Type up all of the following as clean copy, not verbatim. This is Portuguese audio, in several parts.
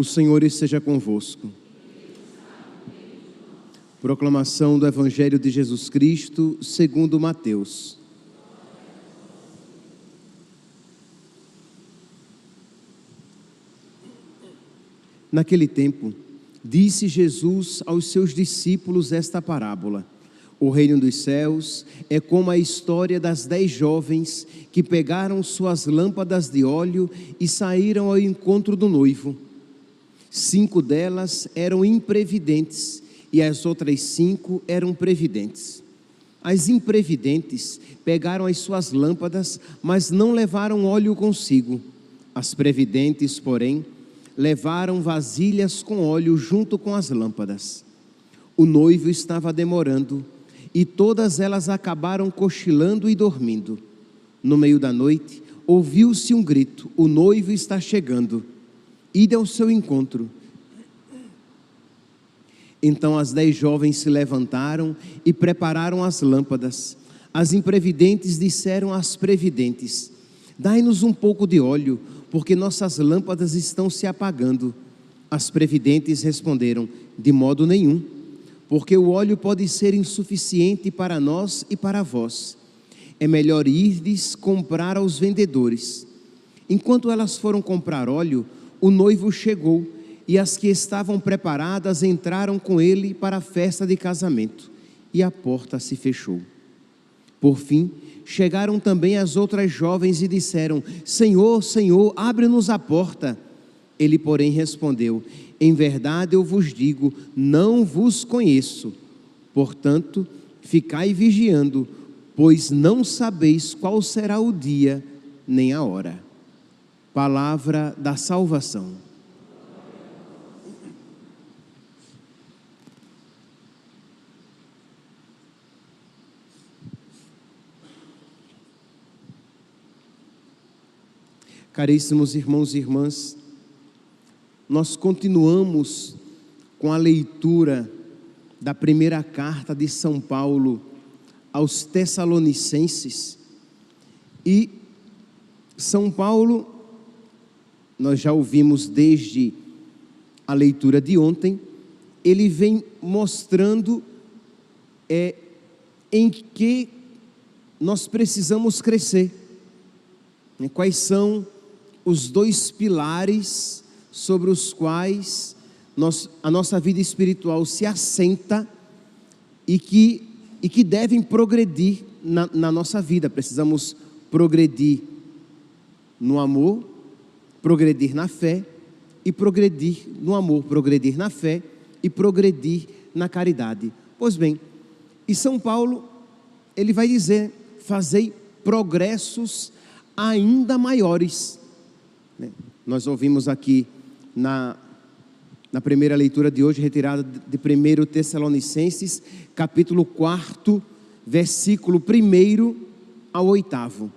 O Senhor esteja convosco. Proclamação do Evangelho de Jesus Cristo, segundo Mateus. Naquele tempo, disse Jesus aos seus discípulos esta parábola: o reino dos céus é como a história das 10 jovens que pegaram suas lâmpadas de óleo e saíram ao encontro do noivo. 5 delas eram imprevidentes e as outras 5 eram previdentes. As imprevidentes pegaram as suas lâmpadas, mas não levaram óleo consigo. As previdentes, porém, levaram vasilhas com óleo junto com as lâmpadas. O noivo estava demorando e todas elas acabaram cochilando e dormindo. No meio da noite, ouviu-se um grito: o noivo está chegando, ide ao seu encontro. Então as 10 jovens se levantaram e prepararam as lâmpadas. As imprevidentes disseram às previdentes: dai-nos um pouco de óleo, porque nossas lâmpadas estão se apagando. As previdentes responderam: de modo nenhum, porque o óleo pode ser insuficiente para nós e para vós. É melhor irdes comprar aos vendedores. Enquanto elas foram comprar óleo, o noivo chegou, e as que estavam preparadas entraram com ele para a festa de casamento, e a porta se fechou. Por fim, chegaram também as outras jovens e disseram: Senhor, Senhor, abre-nos a porta. Ele, porém, respondeu: em verdade eu vos digo, não vos conheço. Portanto, ficai vigiando, pois não sabeis qual será o dia nem a hora. Palavra da salvação. Caríssimos irmãos e irmãs, nós continuamos com a leitura da primeira carta de São Paulo aos Tessalonicenses. E São Paulo, nós já ouvimos desde a leitura de ontem, ele vem mostrando em que nós precisamos crescer, quais são os 2 pilares sobre os quais a nossa vida espiritual se assenta e que devem progredir na nossa vida. Precisamos progredir no amor, progredir na fé e progredir no amor, progredir na fé e progredir na caridade. Pois bem, e São Paulo, ele vai dizer: fazei progressos ainda maiores. Nós ouvimos aqui na primeira leitura de hoje, retirada de 1 Tessalonicenses, capítulo 4, versículo 1 ao 8.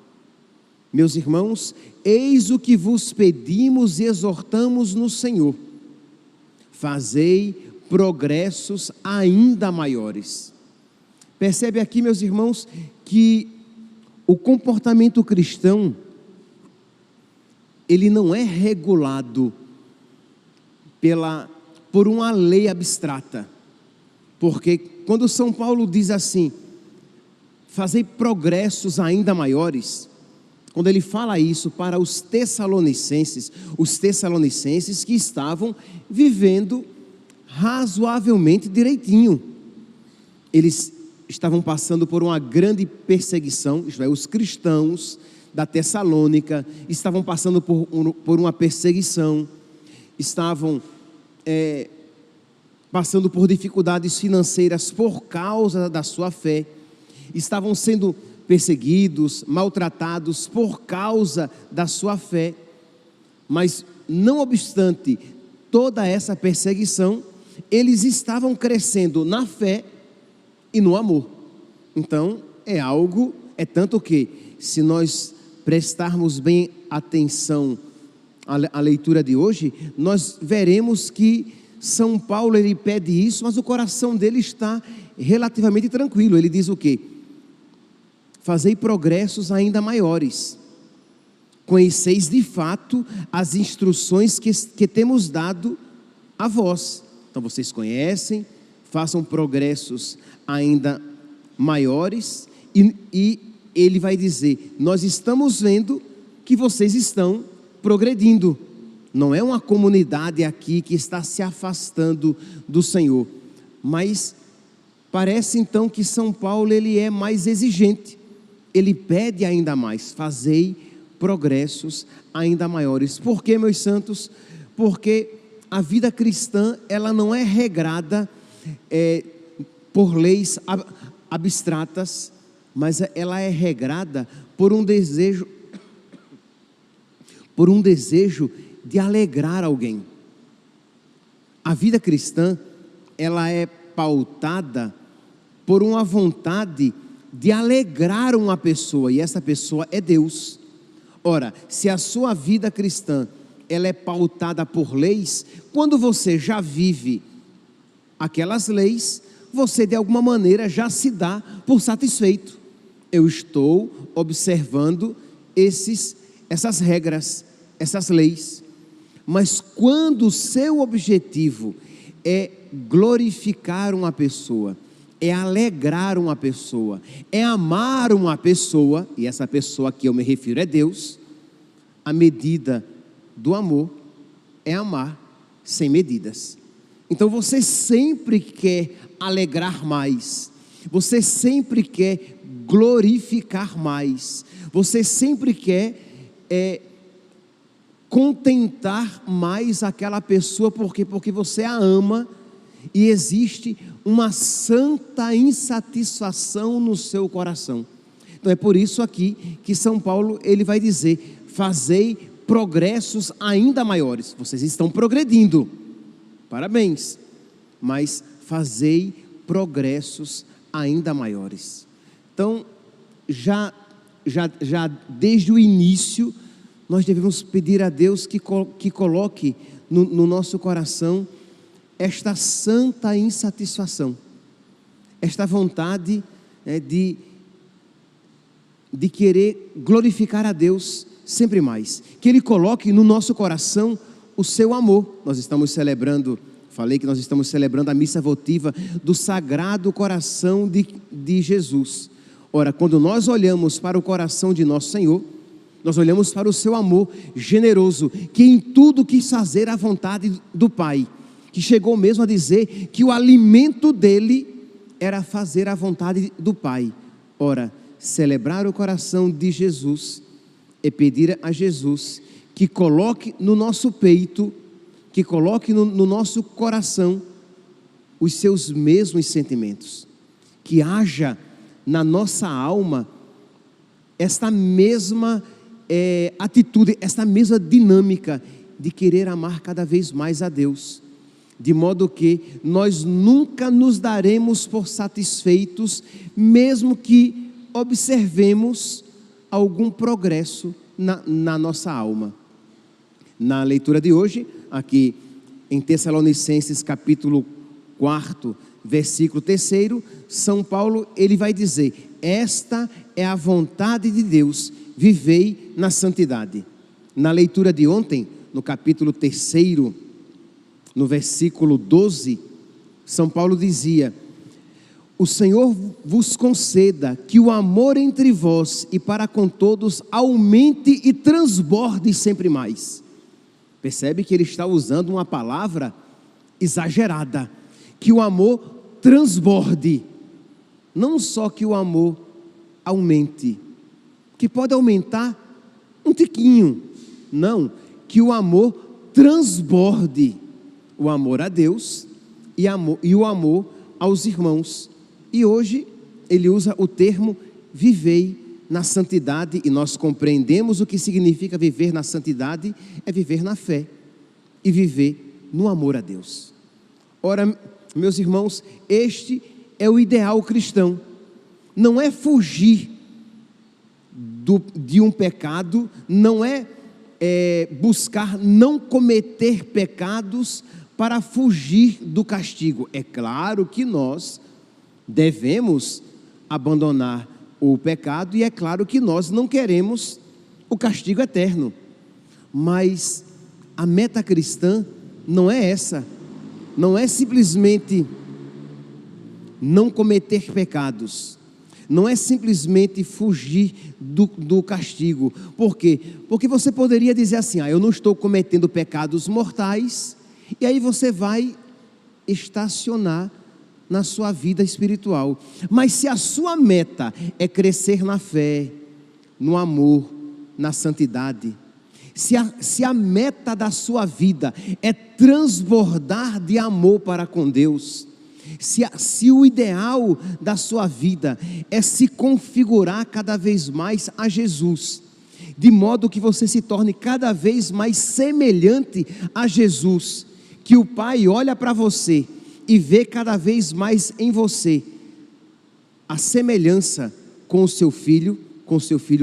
Meus irmãos, eis o que vos pedimos e exortamos no Senhor: fazei progressos ainda maiores. Percebe aqui, meus irmãos, que o comportamento cristão, ele não é regulado por uma lei abstrata. Porque quando São Paulo diz assim, fazei progressos ainda maiores, quando ele fala isso para os tessalonicenses que estavam vivendo razoavelmente direitinho, eles estavam passando por uma grande perseguição, isto é, os cristãos da Tessalônica estavam passando por uma perseguição, estavam passando por dificuldades financeiras por causa da sua fé, estavam sendo perseguidos, maltratados por causa da sua fé, mas não obstante toda essa perseguição, eles estavam crescendo na fé e no amor. Então é tanto que, se nós prestarmos bem atenção à leitura de hoje, nós veremos que São Paulo, ele pede isso, mas o coração dele está relativamente tranquilo. Ele diz o quê? Fazei progressos ainda maiores. conheceis de fato as instruções que temos dado a vós. Então vocês conhecem, façam progressos ainda maiores, e ele vai dizer: nós estamos vendo que vocês estão progredindo. Não é uma comunidade aqui que está se afastando do Senhor, mas parece então que São Paulo ele é mais exigente. Ele pede ainda mais: fazei progressos ainda maiores. Por quê, meus santos? Porque a vida cristã ela não é regrada por leis abstratas, mas ela é regrada por um desejo de alegrar alguém. A vida cristã ela é pautada por uma vontade de alegrar uma pessoa, e essa pessoa é Deus. Ora, se a sua vida cristã ela é pautada por leis, quando você já vive aquelas leis, você de alguma maneira já se dá por satisfeito. Eu estou observando essas regras, essas leis. Mas quando o seu objetivo é glorificar uma pessoa, é alegrar uma pessoa, é amar uma pessoa, e essa pessoa a que eu me refiro é Deus, a medida do amor é amar sem medidas. Então você sempre quer alegrar mais, você sempre quer glorificar mais, você sempre quer contentar mais aquela pessoa, porque você a ama, e existe uma santa insatisfação no seu coração. Então é por isso aqui que São Paulo ele vai dizer: fazei progressos ainda maiores. Vocês estão progredindo, parabéns, mas fazei progressos ainda maiores. Então já desde o início nós devemos pedir a Deus que coloque no nosso coração esta santa insatisfação, esta vontade de querer glorificar a Deus sempre mais, que Ele coloque no nosso coração o seu amor. Nós estamos celebrando, falei que nós estamos celebrando a missa votiva do Sagrado Coração de Jesus. Ora, quando nós olhamos para o coração de nosso Senhor, nós olhamos para o seu amor generoso, que em tudo quis fazer a vontade do Pai, que chegou mesmo a dizer que o alimento dele era fazer a vontade do Pai. Ora, celebrar o coração de Jesus é pedir a Jesus que coloque no nosso peito, que coloque no nosso coração os seus mesmos sentimentos, que haja na nossa alma esta mesma atitude, esta mesma dinâmica de querer amar cada vez mais a Deus, de modo que nós nunca nos daremos por satisfeitos, mesmo que observemos algum progresso na nossa alma. Na leitura de hoje, aqui em Tessalonicenses capítulo 4, versículo 3, São Paulo ele vai dizer: esta é a vontade de Deus, vivei na santidade. Na leitura de ontem, no capítulo 3, no versículo 12, São Paulo dizia: o Senhor vos conceda que o amor entre vós e para com todos aumente e transborde sempre mais. Percebe que ele está usando uma palavra exagerada, que o amor transborde, não só que o amor aumente, que pode aumentar um tiquinho, não, que o amor transborde, o amor a Deus e o amor aos irmãos. E hoje ele usa o termo vivei na santidade, e nós compreendemos o que significa viver na santidade, é viver na fé e viver no amor a Deus. Ora, meus irmãos, este é o ideal cristão, não é fugir de um pecado, não é buscar não cometer pecados para fugir do castigo. É claro que nós devemos abandonar o pecado, e é claro que nós não queremos o castigo eterno. Mas a meta cristã não é essa, não é simplesmente não cometer pecados, não é simplesmente fugir do castigo. Por quê? Porque você poderia dizer assim: eu não estou cometendo pecados mortais, e aí você vai estacionar na sua vida espiritual. Mas se a sua meta é crescer na fé, no amor, na santidade, se a meta da sua vida é transbordar de amor para com Deus, se o ideal da sua vida é se configurar cada vez mais a Jesus, de modo que você se torne cada vez mais semelhante a Jesus, que o Pai olha para você e vê cada vez mais em você a semelhança com o seu filho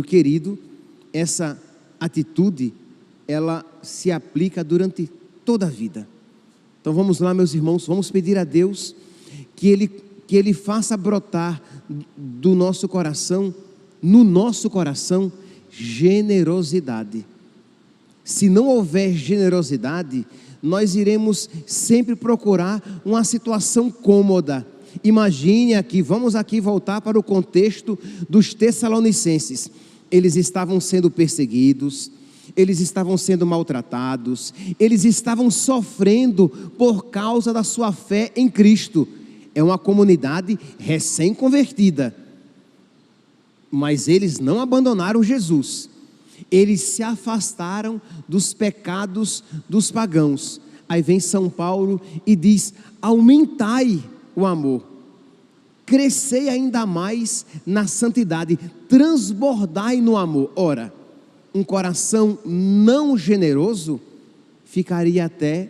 querido, essa atitude, ela se aplica durante toda a vida. Então vamos lá, meus irmãos, vamos pedir a Deus que Ele faça brotar do nosso coração, no nosso coração, generosidade. Se não houver generosidade, nós iremos sempre procurar uma situação cômoda. Imagine aqui, vamos aqui voltar para o contexto dos Tessalonicenses. Eles estavam sendo perseguidos, eles estavam sendo maltratados, eles estavam sofrendo por causa da sua fé em Cristo. É uma comunidade recém-convertida, mas eles não abandonaram Jesus. Eles se afastaram dos pecados dos pagãos. Aí vem São Paulo e diz: aumentai o amor, crescei ainda mais na santidade, transbordai no amor. Ora, um coração não generoso ficaria até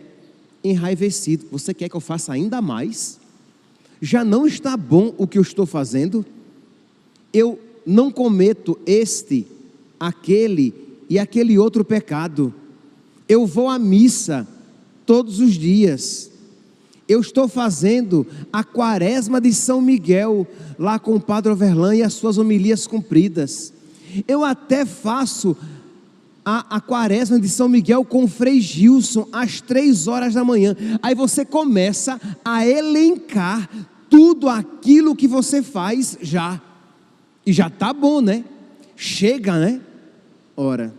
enraivecido. Você quer que eu faça ainda mais? Já não está bom o que eu estou fazendo? Eu não cometo aquele e aquele outro pecado. Eu vou à missa todos os dias. Eu estou fazendo a quaresma de São Miguel, lá com o Padre Overlan e as suas homilias cumpridas. Eu até faço a quaresma de São Miguel com o Frei Gilson, às 3 horas da manhã. Aí você começa a elencar tudo aquilo que você faz já. E já está bom, né? Chega, né? Ora,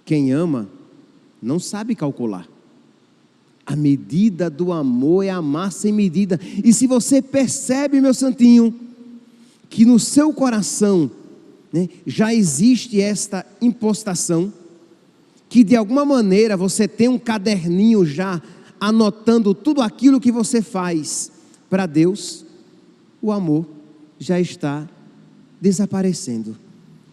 quem ama não sabe calcular. A medida do amor é amar sem medida. E se você percebe, meu santinho, que no seu coração, né, já existe esta impostação, que de alguma maneira você tem um caderninho já anotando tudo aquilo que você faz para Deus, o amor já está desaparecendo.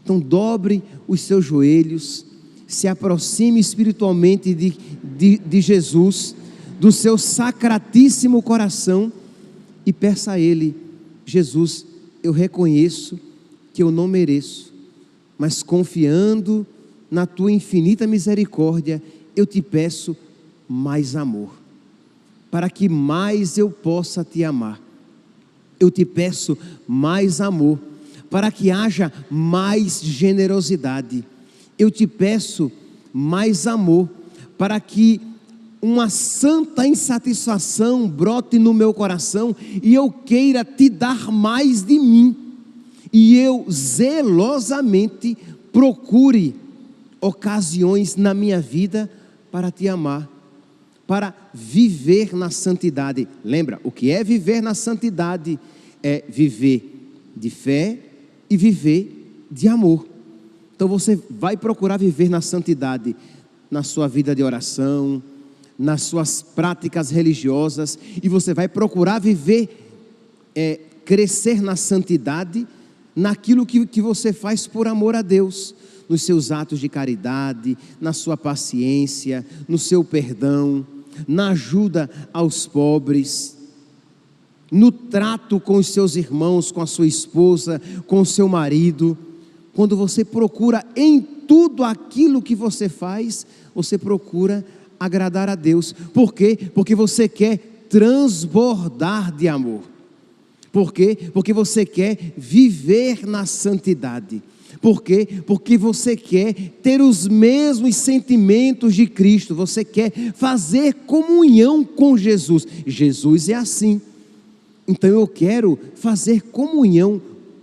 Então dobre os seus joelhos, se aproxime espiritualmente de Jesus, do seu sacratíssimo coração, e peça a Ele: Jesus, eu reconheço que eu não mereço, mas confiando na Tua infinita misericórdia, eu te peço mais amor, para que mais eu possa te amar. Eu te peço mais amor, para que haja mais generosidade. Eu te peço mais amor, para que uma santa insatisfação brote no meu coração e eu queira te dar mais de mim, e eu zelosamente procure ocasiões na minha vida para te amar, para viver na santidade. Lembra, o que é viver na santidade? É viver de fé e viver de amor. Então você vai procurar viver na santidade, na sua vida de oração, nas suas práticas religiosas, e você vai procurar viver, crescer na santidade, naquilo que você faz por amor a Deus, nos seus atos de caridade, na sua paciência, no seu perdão, na ajuda aos pobres, no trato com os seus irmãos, com a sua esposa, com o seu marido. Quando você procura em tudo aquilo que você faz, você procura agradar a Deus. Por quê? Porque você quer transbordar de amor. Por quê? Porque você quer viver na santidade. Por quê? Porque você quer ter os mesmos sentimentos de Cristo. Você quer fazer comunhão com Jesus. Jesus é assim. Então eu quero fazer comunhão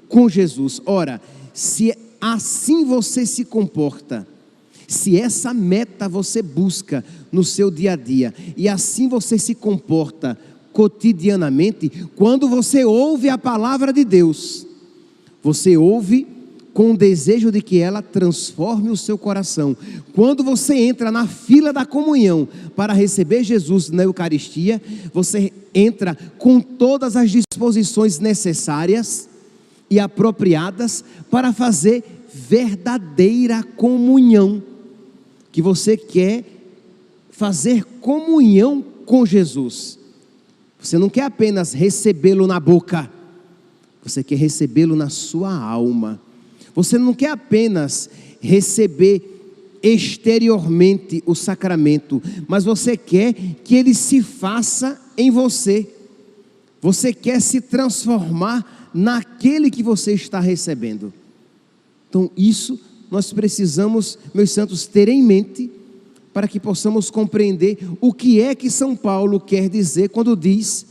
com Jesus. Ora, se assim você se comporta, se essa meta você busca no seu dia a dia, e assim você se comporta cotidianamente, quando você ouve a palavra de Deus, você ouve com o desejo de que ela transforme o seu coração. Quando você entra na fila da comunhão para receber Jesus na Eucaristia, você entra com todas as disposições necessárias e apropriadas para fazer verdadeira comunhão, que você quer fazer comunhão com Jesus. Você não quer apenas recebê-lo na boca, você quer recebê-lo na sua alma. Você não quer apenas receber exteriormente o sacramento, mas você quer que ele se faça em você. Você quer se transformar naquele que você está recebendo. Então isso nós precisamos, meus santos, ter em mente, para que possamos compreender o que é que São Paulo quer dizer quando diz: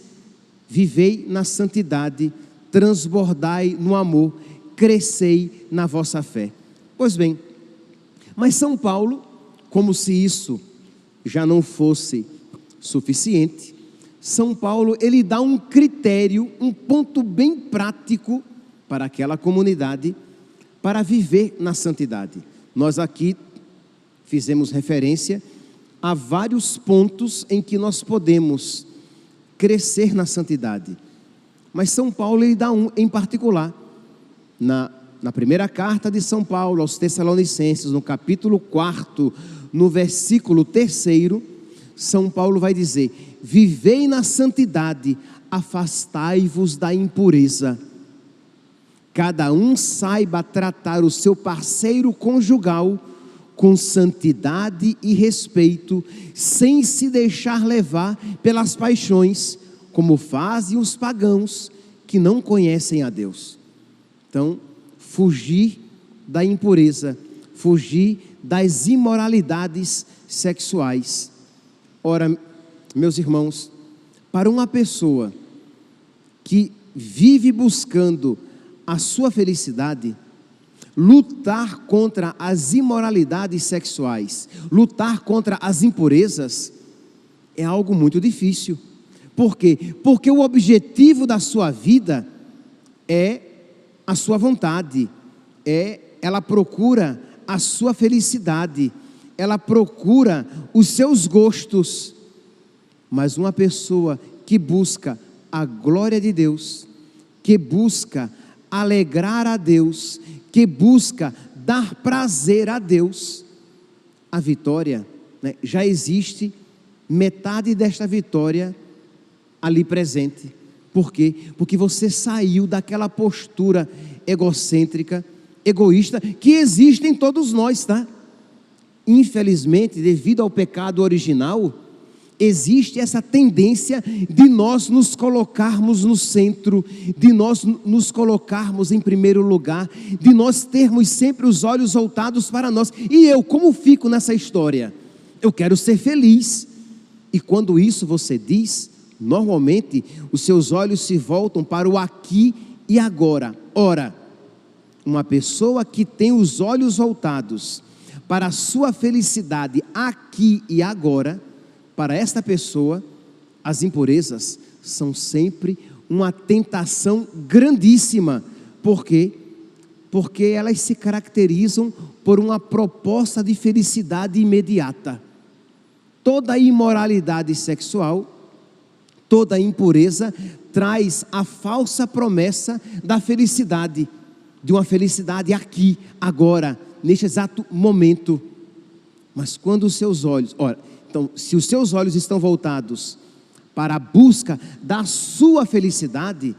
vivei na santidade, transbordai no amor, crescei na vossa fé. Pois bem, mas São Paulo, como se isso já não fosse suficiente, São Paulo, ele dá um critério, um ponto bem prático para aquela comunidade, para viver na santidade. Nós aqui fizemos referência a vários pontos em que nós podemos crescer na santidade, mas São Paulo, ele dá um em particular. Na primeira carta de São Paulo aos Tessalonicenses, no capítulo 4, no versículo 3, São Paulo vai dizer: vivei na santidade, afastai-vos da impureza. Cada um saiba tratar o seu parceiro conjugal com santidade e respeito, sem se deixar levar pelas paixões, como fazem os pagãos que não conhecem a Deus. Então, fugir da impureza, fugir das imoralidades sexuais. Ora, meus irmãos, para uma pessoa que vive buscando a sua felicidade, lutar contra as imoralidades sexuais, lutar contra as impurezas, é algo muito difícil. Por quê? Porque o objetivo da sua vida é a sua vontade, ela procura a sua felicidade, ela procura os seus gostos. Mas uma pessoa que busca a glória de Deus, que busca alegrar a Deus, que busca dar prazer a Deus, a vitória, né, já existe metade desta vitória ali presente. Por quê? Porque você saiu daquela postura egocêntrica, egoísta, que existe em todos nós, tá? Infelizmente, devido ao pecado original, existe essa tendência de nós nos colocarmos no centro, de nós nos colocarmos em primeiro lugar, de nós termos sempre os olhos voltados para nós. E eu, como fico nessa história? Eu quero ser feliz. E quando isso você diz, normalmente os seus olhos se voltam para o aqui e agora. Ora, uma pessoa que tem os olhos voltados para a sua felicidade aqui e agora, para esta pessoa, as impurezas são sempre uma tentação grandíssima. Por quê? Porque elas se caracterizam por uma proposta de felicidade imediata. Toda imoralidade sexual, toda impureza traz a falsa promessa da felicidade, de uma felicidade aqui, agora, neste exato momento. Mas quando os seus olhos, então, se os seus olhos estão voltados para a busca da sua felicidade,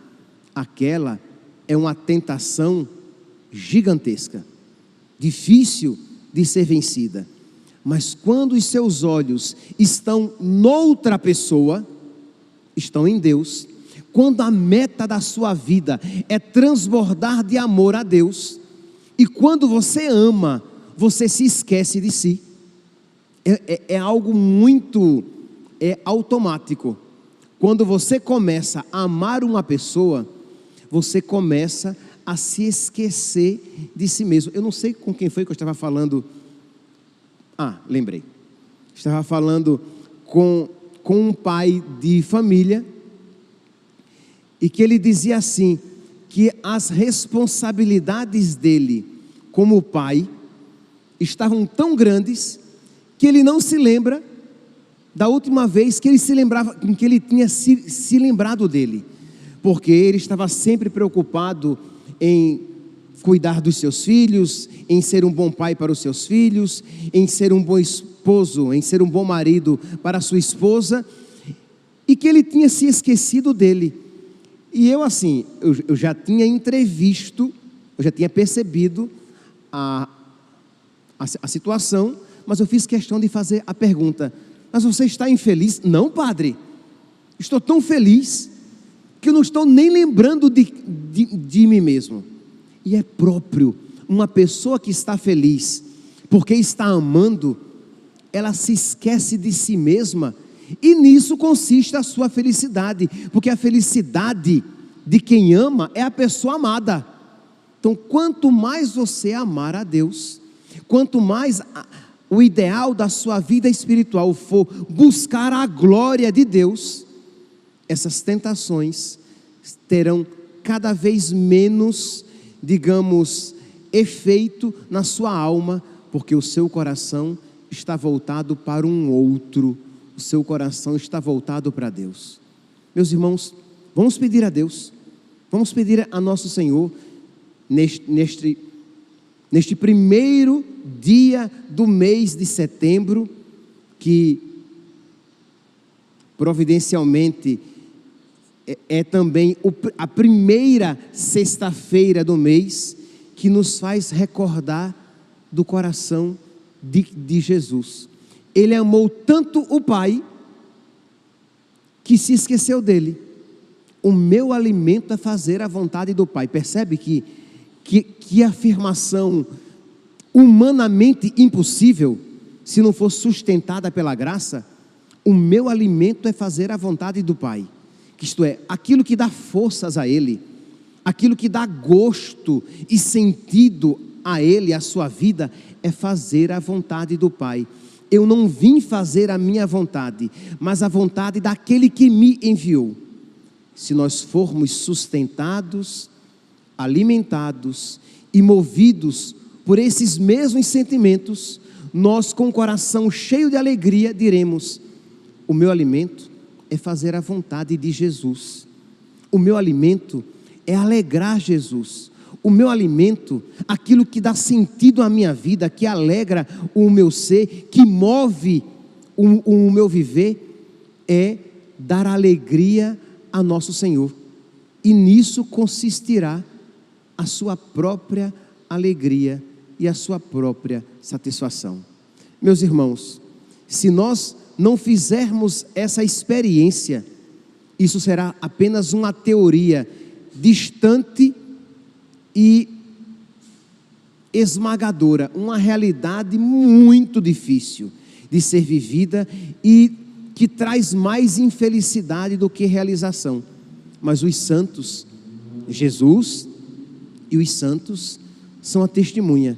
aquela é uma tentação gigantesca, difícil de ser vencida. Mas quando os seus olhos estão noutra pessoa, estão em Deus, quando a meta da sua vida é transbordar de amor a Deus, e quando você ama, você se esquece de si. É algo muito automático. Quando você começa a amar uma pessoa, você começa a se esquecer de si mesmo. Eu não sei com quem foi que eu estava falando. Lembrei. Estava falando com um pai de família, e que ele dizia assim, que as responsabilidades dele como pai estavam tão grandes que ele não se lembra da última vez que ele se lembrava, que ele tinha se lembrado dele, porque ele estava sempre preocupado em cuidar dos seus filhos, em ser um bom pai para os seus filhos, em ser um bom esposo, em ser um bom marido para a sua esposa, e que ele tinha se esquecido dele. E eu já tinha entrevisto, eu já tinha percebido a situação, mas eu fiz questão de fazer a pergunta: mas você está infeliz? Não, padre, estou tão feliz que eu não estou nem lembrando de mim mesmo. E é próprio, uma pessoa que está feliz, porque está amando, ela se esquece de si mesma, e nisso consiste a sua felicidade, porque a felicidade de quem ama é a pessoa amada. Então, quanto mais você amar a Deus, quanto mais o ideal da sua vida espiritual for buscar a glória de Deus, essas tentações terão cada vez menos, digamos, efeito na sua alma, porque o seu coração está voltado para um outro, o seu coração está voltado para Deus. Meus irmãos, vamos pedir a Deus, vamos pedir a nosso Senhor, neste primeiro dia do mês de setembro, que providencialmente é também a primeira sexta-feira do mês, que nos faz recordar do coração de Jesus. Ele amou tanto o Pai, que se esqueceu dele. O meu alimento é fazer a vontade do Pai. Percebe que afirmação humanamente impossível, se não for sustentada pela graça. O meu alimento é fazer a vontade do Pai, isto é, aquilo que dá forças a Ele, aquilo que dá gosto e sentido a Ele, a sua vida, é fazer a vontade do Pai. Eu não vim fazer a minha vontade, mas a vontade daquele que me enviou. Se nós formos sustentados, alimentados e movidos por esses mesmos sentimentos, nós, com o coração cheio de alegria, diremos: o meu alimento é fazer a vontade de Jesus. O meu alimento é alegrar Jesus. O meu alimento, aquilo que dá sentido à minha vida, que alegra o meu ser, que move o meu viver, é dar alegria a nosso Senhor. E nisso consistirá a sua própria alegria e a sua própria satisfação. Meus irmãos, se nós não fizermos essa experiência, isso será apenas uma teoria distante e esmagadora, uma realidade muito difícil de ser vivida e que traz mais infelicidade do que realização. Mas os santos, Jesus e os santos, são a testemunha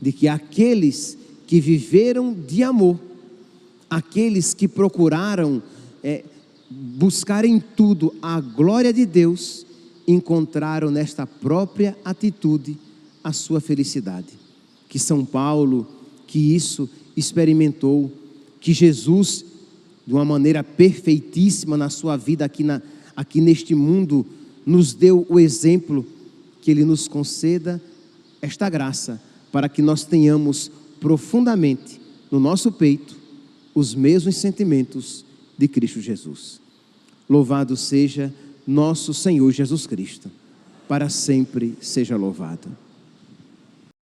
de que aqueles que viveram de amor, aqueles que procuraram buscar em tudo a glória de Deus, encontraram nesta própria atitude a sua felicidade. Que São Paulo, que isso experimentou, que Jesus, de uma maneira perfeitíssima na sua vida aqui neste mundo, nos deu o exemplo, que Ele nos conceda esta graça, para que nós tenhamos profundamente no nosso peito os mesmos sentimentos de Cristo Jesus. Louvado seja nosso Senhor Jesus Cristo, para sempre seja louvado.